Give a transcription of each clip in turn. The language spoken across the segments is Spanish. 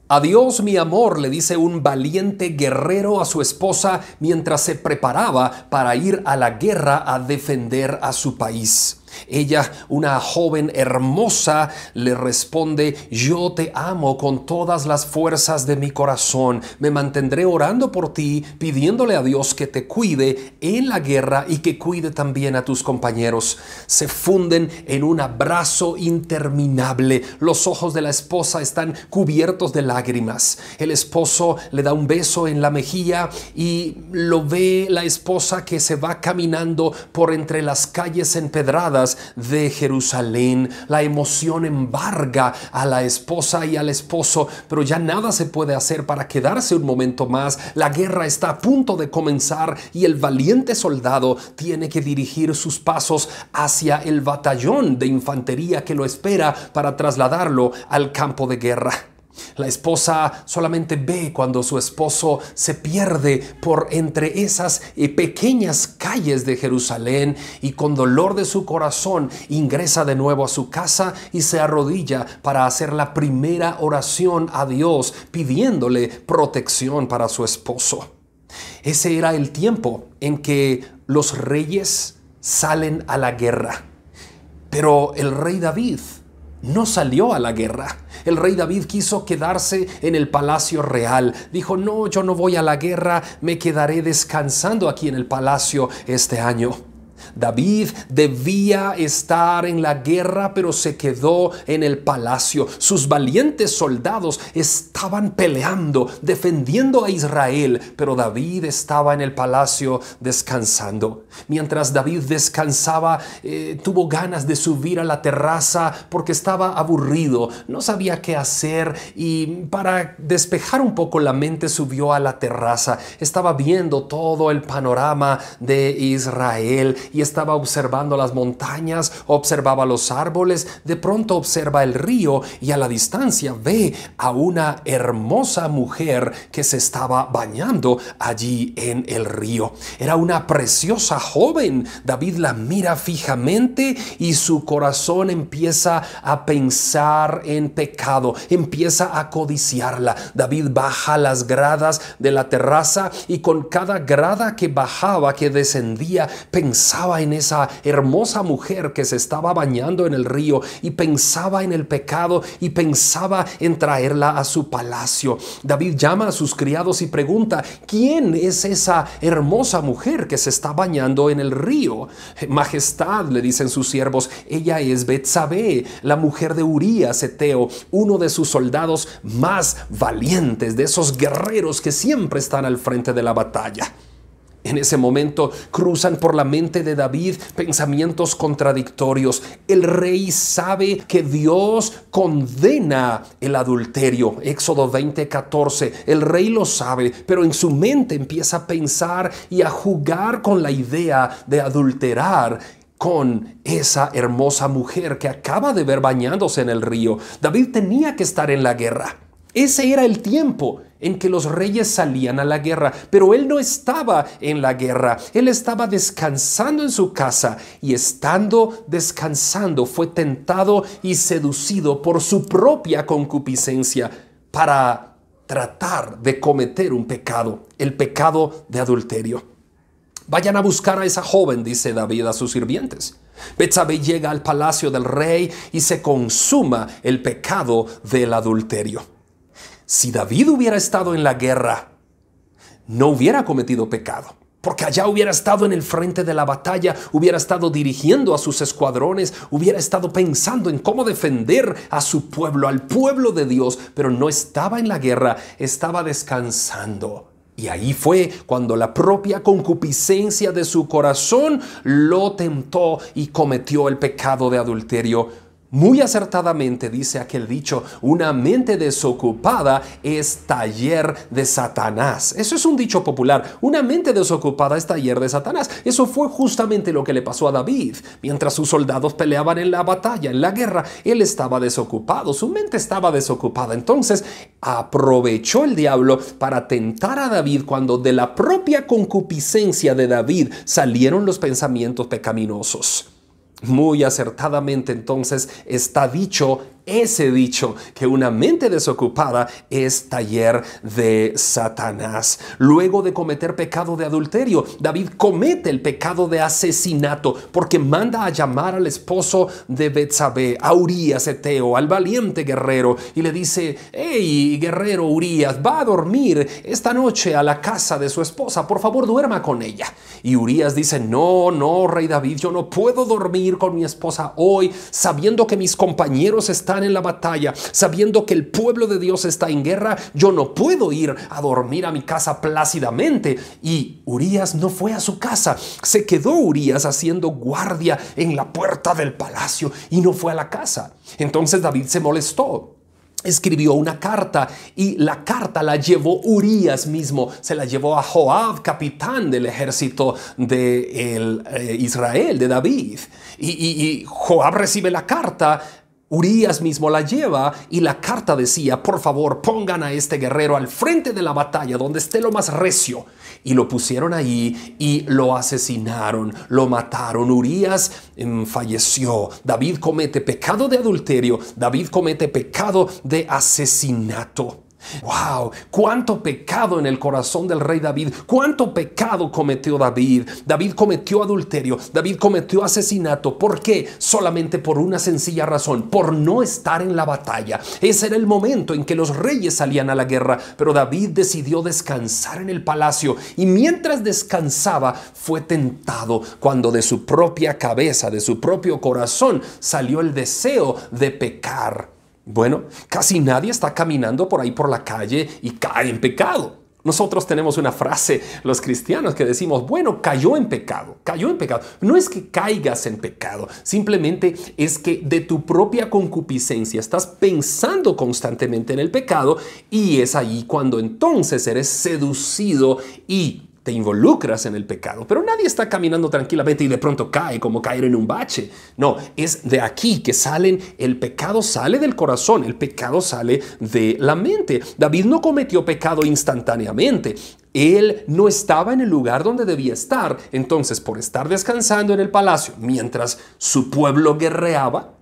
Adiós, mi amor, le dice un valiente guerrero a su esposa mientras se preparaba para ir a la guerra a defender a su país. Ella, una joven hermosa, le responde: yo te amo con todas las fuerzas de mi corazón. Me mantendré orando por ti, pidiéndole a Dios que te cuide en la guerra y que cuide también a tus compañeros. Se funden en un abrazo interminable. Los ojos de la esposa están cubiertos de lágrimas. El esposo le da un beso en la mejilla y lo ve la esposa que se va caminando por entre las calles empedradas de Jerusalén. La emoción embarga a la esposa y al esposo, pero ya nada se puede hacer para quedarse un momento más. La guerra está a punto de comenzar y el valiente soldado tiene que dirigir sus pasos hacia el batallón de infantería que lo espera para trasladarlo al campo de guerra. La esposa solamente ve cuando su esposo se pierde por entre esas pequeñas calles de Jerusalén y con dolor de su corazón ingresa de nuevo a su casa y se arrodilla para hacer la primera oración a Dios pidiéndole protección para su esposo. Ese era el tiempo en que los reyes salen a la guerra, pero el rey David no salió a la guerra. El rey David quiso quedarse en el palacio real. Dijo: no, yo no voy a la guerra, me quedaré descansando aquí en el palacio este año. David debía estar en la guerra, pero se quedó en el palacio. Sus valientes soldados estaban peleando, defendiendo a Israel, pero David estaba en el palacio descansando. Mientras David descansaba, tuvo ganas de subir a la terraza porque estaba aburrido, no sabía qué hacer, y para despejar un poco la mente subió a la terraza. Estaba viendo todo el panorama de Israel y estaba observando las montañas, observaba los árboles. De pronto observa el río y a la distancia ve a una hermosa mujer que se estaba bañando allí en el río. Era una preciosa joven. David la mira fijamente y su corazón empieza a pensar en pecado, empieza a codiciarla. David baja las gradas de la terraza y con cada grada que bajaba, que descendía, pensaba en esa hermosa mujer que se estaba bañando en el río y pensaba en el pecado y pensaba en traerla a su palacio. David llama a sus criados y pregunta: ¿quién es esa hermosa mujer que se está bañando en el río? Majestad, le dicen sus siervos, ella es Betsabé, la mujer de Urías Eteo, uno de sus soldados más valientes, de esos guerreros que siempre están al frente de la batalla. En ese momento cruzan por la mente de David pensamientos contradictorios. El rey sabe que Dios condena el adulterio. Éxodo 20:14. El rey lo sabe, pero en su mente empieza a pensar y a jugar con la idea de adulterar con esa hermosa mujer que acaba de ver bañándose en el río. David tenía que estar en la guerra. Ese era el tiempo en que los reyes salían a la guerra, pero él no estaba en la guerra. Él estaba descansando en su casa y estando descansando fue tentado y seducido por su propia concupiscencia para tratar de cometer un pecado, el pecado de adulterio. Vayan a buscar a esa joven, dice David a sus sirvientes. Betsabé llega al palacio del rey y se consuma el pecado del adulterio. Si David hubiera estado en la guerra, no hubiera cometido pecado, porque allá hubiera estado en el frente de la batalla, hubiera estado dirigiendo a sus escuadrones, hubiera estado pensando en cómo defender a su pueblo, al pueblo de Dios, pero no estaba en la guerra, estaba descansando. Y ahí fue cuando la propia concupiscencia de su corazón lo tentó y cometió el pecado de adulterio. Muy acertadamente dice aquel dicho: una mente desocupada es taller de Satanás. Eso es un dicho popular. Una mente desocupada es taller de Satanás. Eso fue justamente lo que le pasó a David. Mientras sus soldados peleaban en la batalla, en la guerra, él estaba desocupado. Su mente estaba desocupada. Entonces aprovechó el diablo para tentar a David cuando de la propia concupiscencia de David salieron los pensamientos pecaminosos. Muy acertadamente entonces está dicho ese dicho, que una mente desocupada es taller de Satanás. Luego de cometer pecado de adulterio, David comete el pecado de asesinato porque manda a llamar al esposo de Betsabé, a Urías Eteo, al valiente guerrero, y le dice: hey, guerrero Urías, va a dormir esta noche a la casa de su esposa, por favor duerma con ella. Y Urías dice: no, rey David, yo no puedo dormir con mi esposa hoy, sabiendo que mis compañeros están en la batalla, sabiendo que el pueblo de Dios está en guerra. Yo no puedo ir a dormir a mi casa plácidamente. Y Urías no fue a su casa. Se quedó Urías haciendo guardia en la puerta del palacio y no fue a la casa. Entonces David se molestó. Escribió una carta y la carta la llevó Urías mismo, se la llevó a Joab, capitán del ejército de Israel, de David. Y Joab recibe la carta, Urías mismo la lleva y la carta decía: por favor, pongan a este guerrero al frente de la batalla donde esté lo más recio. Y lo pusieron ahí y lo asesinaron, lo mataron. Urías falleció. David comete pecado de adulterio. David comete pecado de asesinato. ¡Wow! ¡Cuánto pecado en el corazón del rey David! ¡Cuánto pecado cometió David! David cometió adulterio, David cometió asesinato. ¿Por qué? Solamente por una sencilla razón: por no estar en la batalla. Ese era el momento en que los reyes salían a la guerra, pero David decidió descansar en el palacio, y mientras descansaba fue tentado cuando de su propia cabeza, de su propio corazón, salió el deseo de pecar. Bueno, casi nadie está caminando por ahí por la calle y cae en pecado. Nosotros tenemos una frase, los cristianos, que decimos: bueno, cayó en pecado, cayó en pecado. No es que caigas en pecado, simplemente es que de tu propia concupiscencia estás pensando constantemente en el pecado, y es ahí cuando entonces eres seducido y te involucras en el pecado. Pero nadie está caminando tranquilamente y de pronto cae, como caer en un bache. No, es de aquí que el pecado sale del corazón, el pecado sale de la mente. David no cometió pecado instantáneamente. Él no estaba en el lugar donde debía estar. Entonces, por estar descansando en el palacio mientras su pueblo guerreaba,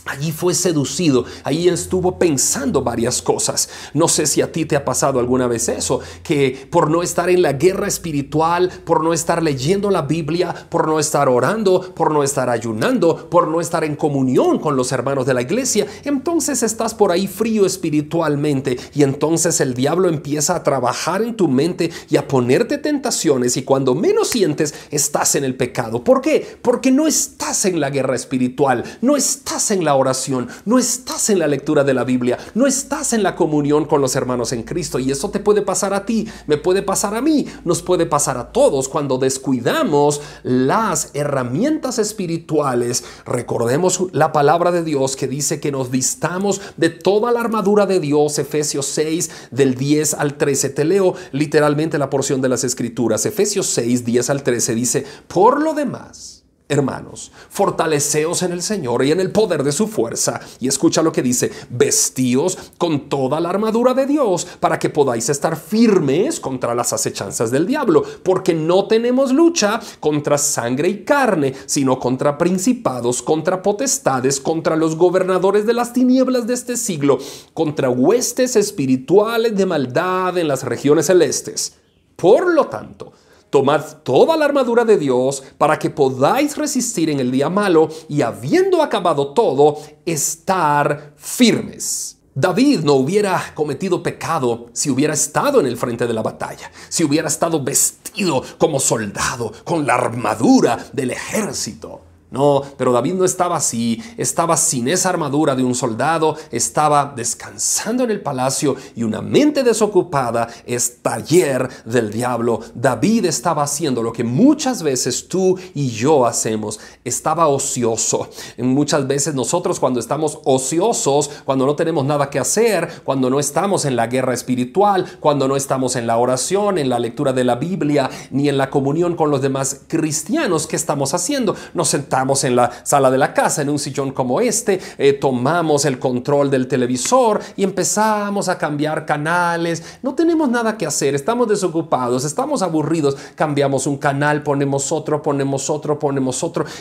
allí fue seducido, allí estuvo pensando varias cosas. No sé si a ti te ha pasado alguna vez eso, que por no estar en la guerra espiritual, por no estar leyendo la Biblia, por no estar orando, por no estar ayunando, por no estar en comunión con los hermanos de la iglesia, entonces estás por ahí frío espiritualmente, y entonces el diablo empieza a trabajar en tu mente y a ponerte tentaciones, y cuando menos sientes, estás en el pecado. ¿Por qué? Porque no estás en la guerra espiritual, no estás en la oración, no estás en la lectura de la Biblia, no estás en la comunión con los hermanos en Cristo. Y eso te puede pasar a ti, me puede pasar a mí, nos puede pasar a todos cuando descuidamos las herramientas espirituales. Recordemos la palabra de Dios que dice que nos vistamos de toda la armadura de Dios. Efesios 6 del 10 al 13. Te leo literalmente la porción de las Escrituras. Efesios 6, 10 al 13 dice: por lo demás, hermanos, fortaleceos en el Señor y en el poder de su fuerza. Y escucha lo que dice: vestíos con toda la armadura de Dios para que podáis estar firmes contra las acechanzas del diablo, porque no tenemos lucha contra sangre y carne, sino contra principados, contra potestades, contra los gobernadores de las tinieblas de este siglo, contra huestes espirituales de maldad en las regiones celestes. Por lo tanto, tomad toda la armadura de Dios para que podáis resistir en el día malo, y habiendo acabado todo, estar firmes. David no hubiera cometido pecado si hubiera estado en el frente de la batalla, si hubiera estado vestido como soldado con la armadura del ejército. No, pero David no estaba así, estaba sin esa armadura de un soldado, estaba descansando en el palacio, y una mente desocupada es taller del diablo. David estaba haciendo lo que muchas veces tú y yo hacemos, estaba ocioso. Muchas veces nosotros, cuando estamos ociosos, cuando no tenemos nada que hacer, cuando no estamos en la guerra espiritual, cuando no estamos en la oración, en la lectura de la Biblia, ni en la comunión con los demás cristianos, ¿qué estamos haciendo? Nos sentamos estamos en la sala de la casa, en un sillón como este, tomamos el control del televisor y empezamos a cambiar canales. No tenemos nada que hacer, estamos desocupados, estamos aburridos, cambiamos un canal, ponemos otro,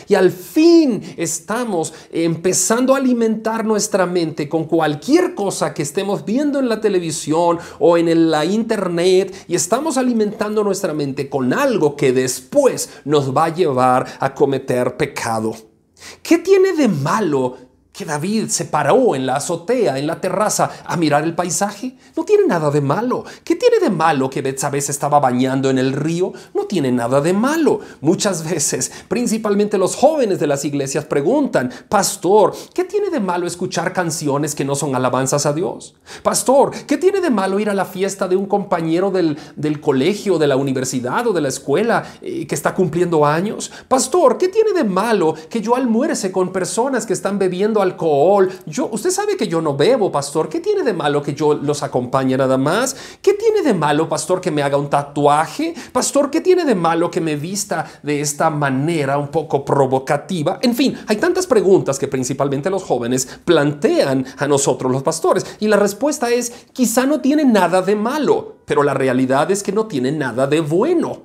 y al fin estamos empezando a alimentar nuestra mente con cualquier cosa que estemos viendo en la televisión o en la internet, y estamos alimentando nuestra mente con algo que después nos va a llevar a cometer pecado. ¿Qué tiene de malo que David se paró en la azotea, en la terraza, a mirar el paisaje? No tiene nada de malo. ¿Qué tiene de malo que Betsabé se estaba bañando en el río? No tiene nada de malo. Muchas veces, principalmente los jóvenes de las iglesias preguntan: pastor, ¿qué tiene de malo escuchar canciones que no son alabanzas a Dios? Pastor, ¿qué tiene de malo ir a la fiesta de un compañero del colegio, de la universidad o de la escuela que está cumpliendo años? Pastor, ¿qué tiene de malo que yo almuerce con personas que están bebiendo alcohol? Usted sabe que yo no bebo, pastor. ¿Qué tiene de malo que yo los acompañe nada más? ¿Qué tiene de malo, pastor, que me haga un tatuaje? Pastor, ¿qué tiene de malo que me vista de esta manera un poco provocativa? En fin, hay tantas preguntas que principalmente los jóvenes plantean a nosotros los pastores, y la respuesta es: quizá no tiene nada de malo, pero la realidad es que no tiene nada de bueno.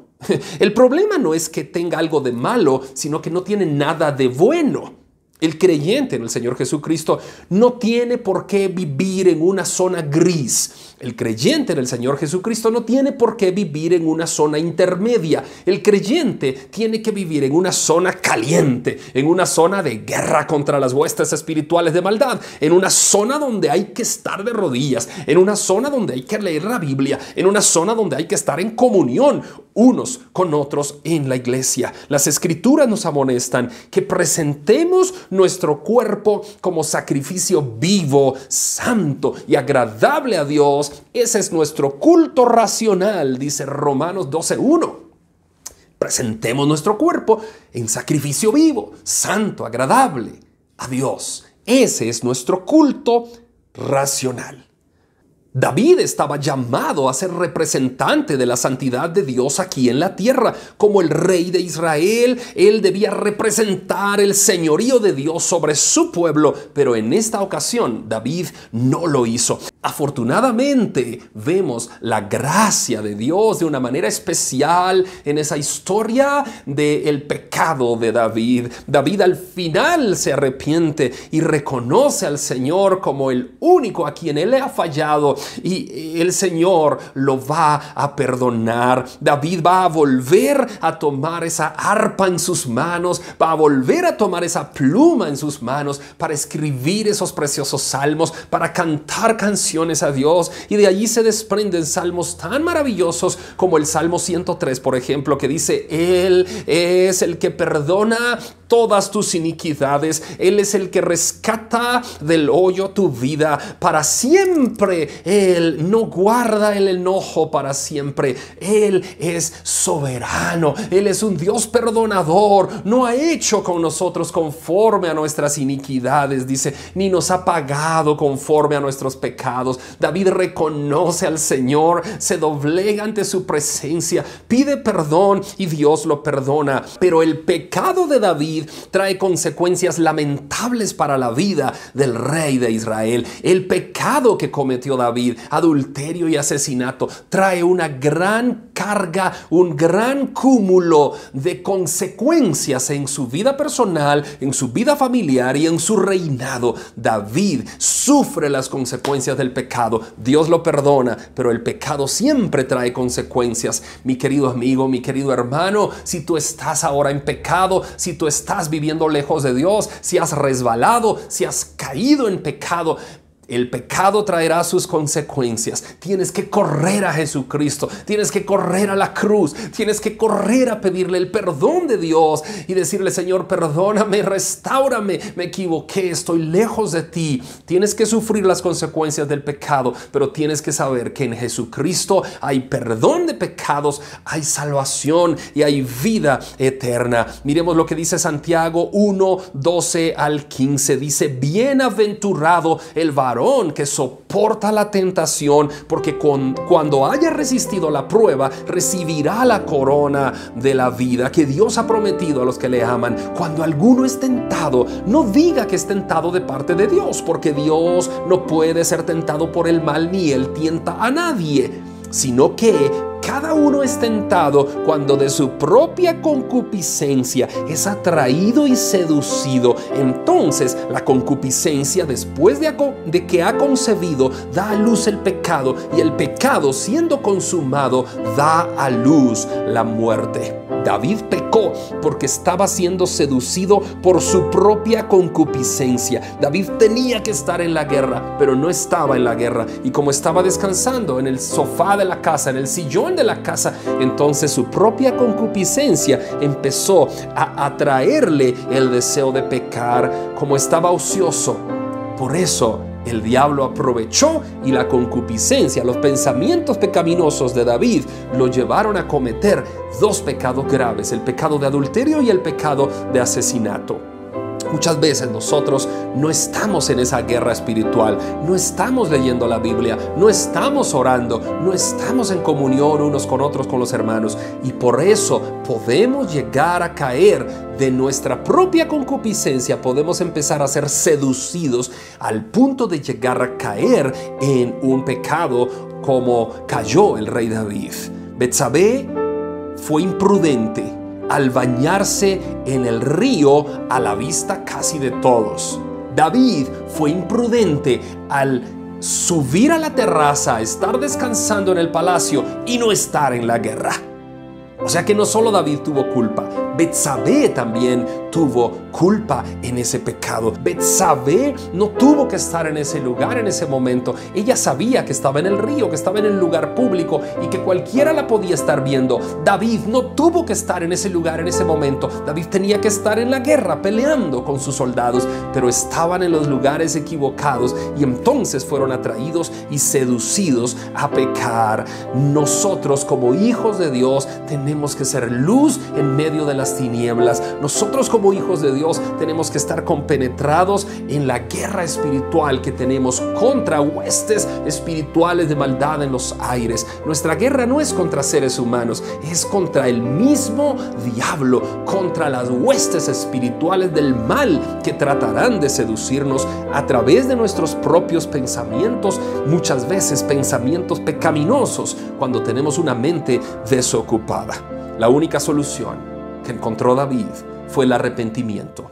El problema no es que tenga algo de malo, sino que no tiene nada de bueno. El creyente en el Señor Jesucristo no tiene por qué vivir en una zona gris. El creyente en el Señor Jesucristo no tiene por qué vivir en una zona intermedia. El creyente tiene que vivir en una zona caliente, en una zona de guerra contra las huestes espirituales de maldad, en una zona donde hay que estar de rodillas, en una zona donde hay que leer la Biblia, en una zona donde hay que estar en comunión unos con otros en la iglesia. Las Escrituras nos amonestan que presentemos nuestro cuerpo como sacrificio vivo, santo y agradable a Dios. Ese es nuestro culto racional, dice Romanos 12:1. Presentemos nuestro cuerpo en sacrificio vivo, santo, agradable a Dios. Ese es nuestro culto racional. David estaba llamado a ser representante de la santidad de Dios aquí en la tierra. Como el rey de Israel, él debía representar el señorío de Dios sobre su pueblo, pero en esta ocasión David no lo hizo. Afortunadamente, vemos la gracia de Dios de una manera especial en esa historia del pecado de David. David al final se arrepiente y reconoce al Señor como el único a quien él le ha fallado, y el Señor lo va a perdonar. David va a volver a tomar esa arpa en sus manos, va a volver a tomar esa pluma en sus manos para escribir esos preciosos salmos, para cantar canciones a Dios, y de allí se desprenden salmos tan maravillosos como el Salmo 103, por ejemplo, que dice: Él es el que perdona todas tus iniquidades, Él es el que rescata del hoyo tu vida para siempre. Él no guarda el enojo para siempre. Él es soberano. Él es un Dios perdonador. No ha hecho con nosotros conforme a nuestras iniquidades, dice, ni nos ha pagado conforme a nuestros pecados. David reconoce al Señor, se doblega ante su presencia, pide perdón y Dios lo perdona. Pero el pecado de David trae consecuencias lamentables para la vida del rey de Israel. El pecado que cometió David, adulterio y asesinato, trae una gran carga, un gran cúmulo de consecuencias en su vida personal, en su vida familiar y en su reinado. David sufre las consecuencias del pecado. Dios lo perdona, pero el pecado siempre trae consecuencias. Mi querido amigo, mi querido hermano, si tú estás ahora en pecado, si tú estás viviendo lejos de Dios, si has resbalado, si has caído en pecado, el pecado traerá sus consecuencias. Tienes que correr a Jesucristo, tienes que correr a la cruz, tienes que correr a pedirle el perdón de Dios y decirle: Señor, perdóname, restáurame, me equivoqué, estoy lejos de ti. Tienes que sufrir las consecuencias del pecado, pero tienes que saber que en Jesucristo hay perdón de pecados, hay salvación y hay vida eterna. Miremos lo que dice Santiago 1:12 al 15. Dice: bienaventurado el varón varón que soporta la tentación, porque cuando haya resistido la prueba, recibirá la corona de la vida que Dios ha prometido a los que le aman. Cuando alguno es tentado, no diga que es tentado de parte de Dios, porque Dios no puede ser tentado por el mal, ni Él tienta a nadie, sino que cada uno es tentado cuando de su propia concupiscencia es atraído y seducido. Entonces la concupiscencia, después de que ha concebido, da a luz el pecado, y el pecado, siendo consumado, da a luz la muerte. David pecó porque estaba siendo seducido por su propia concupiscencia. David tenía que estar en la guerra, pero no estaba en la guerra. Y como estaba descansando en el sofá de la casa, en el sillón de la casa, entonces su propia concupiscencia empezó a atraerle el deseo de pecar. Como estaba ocioso, por eso el diablo aprovechó, y la concupiscencia, los pensamientos pecaminosos de David lo llevaron a cometer dos pecados graves: el pecado de adulterio y el pecado de asesinato. Muchas veces nosotros no estamos en esa guerra espiritual, no estamos leyendo la Biblia, no estamos orando, no estamos en comunión unos con otros, con los hermanos, y por eso podemos llegar a caer de nuestra propia concupiscencia. Podemos empezar a ser seducidos al punto de llegar a caer en un pecado como cayó el rey David. Betsabé fue imprudente al bañarse en el río a la vista casi de todos. David fue imprudente al subir a la terraza, estar descansando en el palacio y no estar en la guerra. O sea que no solo David tuvo culpa, Betsabé también tuvo culpa en ese pecado. Betsabé no tuvo que estar en ese lugar en ese momento. Ella sabía que estaba en el río, que estaba en el lugar público y que cualquiera la podía estar viendo. David no tuvo que estar en ese lugar en ese momento. David tenía que estar en la guerra peleando con sus soldados, pero estaban en los lugares equivocados y entonces fueron atraídos y seducidos a pecar. Nosotros, como hijos de Dios, tenemos que ser luz en medio de las tinieblas. Nosotros, como hijos de Dios, tenemos que estar compenetrados en la guerra espiritual que tenemos contra huestes espirituales de maldad en los aires. Nuestra guerra no es contra seres humanos, es contra el mismo diablo, contra las huestes espirituales del mal que tratarán de seducirnos a través de nuestros propios pensamientos, muchas veces pensamientos pecaminosos, cuando tenemos una mente desocupada. La única solución que encontró David fue el arrepentimiento.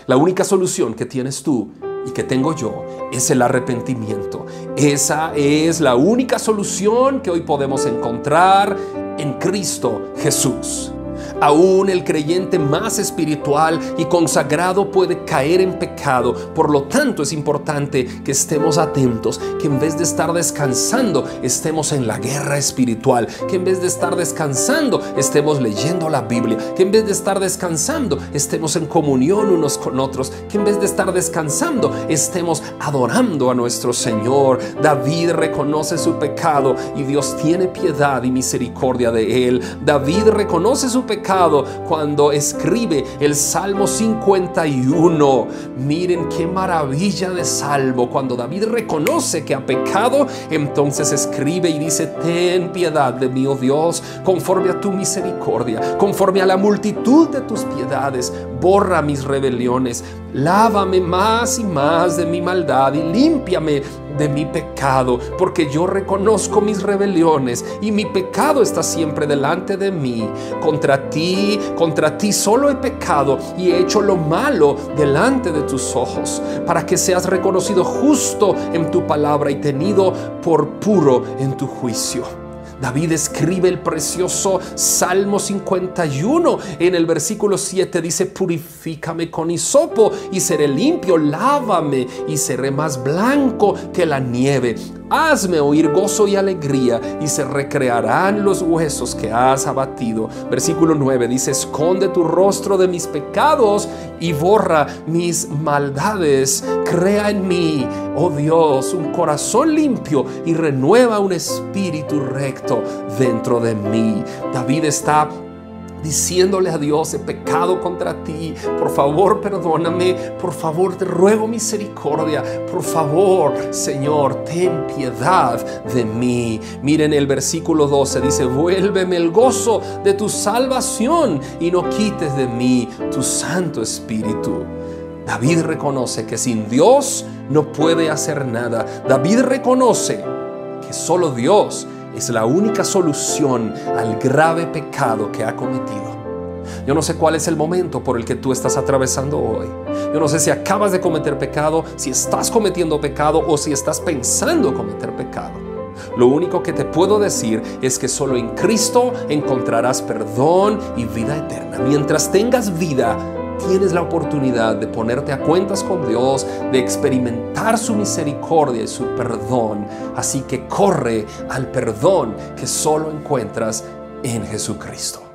La única solución que tienes tú y que tengo yo es el arrepentimiento. Esa es la única solución que hoy podemos encontrar en Cristo Jesús. Aún el creyente más espiritual y consagrado puede caer en pecado. Por lo tanto, es importante que estemos atentos, que en vez de estar descansando, estemos en la guerra espiritual, que en vez de estar descansando, estemos leyendo la Biblia, que en vez de estar descansando, estemos en comunión unos con otros, que en vez de estar descansando, estemos adorando a nuestro Señor. David reconoce su pecado y Dios tiene piedad y misericordia de él. David reconoce su pecado cuando escribe el Salmo 51. Miren qué maravilla de salmo. Cuando David reconoce que ha pecado, entonces escribe y dice: ten piedad de mí, oh Dios, conforme a tu misericordia, conforme a la multitud de tus piedades, borra mis rebeliones, lávame más y más de mi maldad y límpiame de mi pecado, porque yo reconozco mis rebeliones y mi pecado está siempre delante de mí. Contra ti solo he pecado y he hecho lo malo delante de tus ojos, para que seas reconocido justo en tu palabra y tenido por puro en tu juicio. David escribe el precioso Salmo 51. En el versículo 7 dice: purifícame con hisopo y seré limpio, lávame y seré más blanco que la nieve. Hazme oír gozo y alegría y se recrearán los huesos que has abatido. Versículo 9 dice: esconde tu rostro de mis pecados y borra mis maldades. Crea en mí, oh Dios, un corazón limpio y renueva un espíritu recto dentro de mí. David está diciéndole a Dios: he pecado contra ti, por favor perdóname, por favor te ruego misericordia, por favor Señor ten piedad de mí. Miren el versículo 12, dice: vuélveme el gozo de tu salvación y no quites de mí tu Santo Espíritu. David reconoce que sin Dios no puede hacer nada. David reconoce que solo Dios es la única solución al grave pecado que ha cometido. Yo no sé cuál es el momento por el que tú estás atravesando hoy. Yo no sé si acabas de cometer pecado, si estás cometiendo pecado o si estás pensando cometer pecado. Lo único que te puedo decir es que solo en Cristo encontrarás perdón y vida eterna. Mientras tengas vida, tienes la oportunidad de ponerte a cuentas con Dios, de experimentar su misericordia y su perdón. Así que corre al perdón que solo encuentras en Jesucristo.